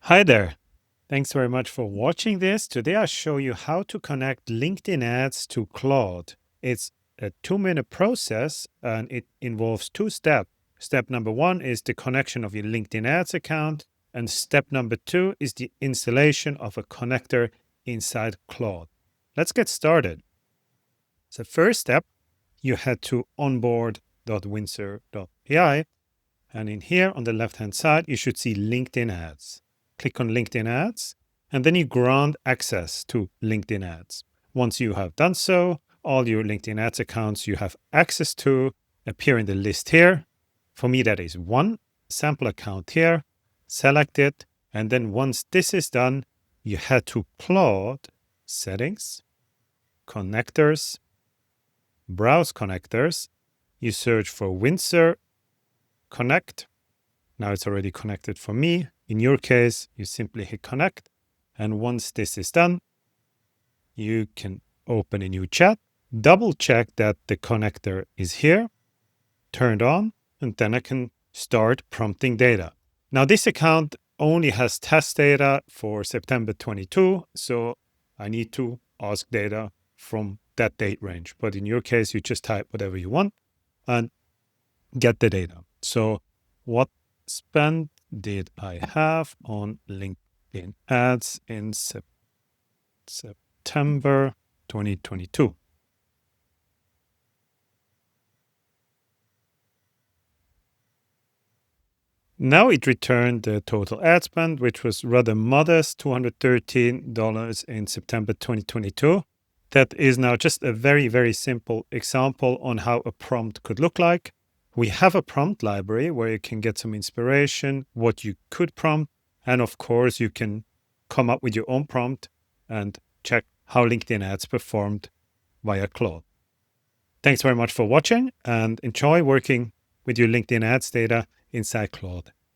Hi there. Thanks very much for watching this. Today I'll show you how to connect LinkedIn ads to Claude. It's a 2-minute process and it involves 2 steps. Step number 1 is the connection of your LinkedIn ads account, and step number 2 is the installation of a connector inside Claude. Let's get started. So first step, you head to onboard.windsor.ai, and in here on the left-hand side, you should see LinkedIn ads. Click on LinkedIn ads, and then you grant access to LinkedIn ads. Once you have done so, all your LinkedIn ads accounts you have access to appear in the list here. For me, that is one sample account here. Select it, and then once this is done, you head to Claude, Settings, Connectors, Browse Connectors. You search for Windsor Connect. Now it's already connected for me. In your case, you simply hit connect. And once this is done, you can open a new chat, double check that the connector is here, turned on, and then I can start prompting data. Now this account only has test data for September 22, so I need to ask data from that date range. But in your case, you just type whatever you want and get the data. So what spend did I have on LinkedIn ads in September 2022? Now it returned the total ad spend, which was rather modest, $213 in September 2022. That is now just a very, very simple example on how a prompt could look like. We have a prompt library where you can get some inspiration, what you could prompt, and of course you can come up with your own prompt and check how LinkedIn ads performed via Claude. Thanks very much for watching and enjoy working with your LinkedIn ads data inside Claude.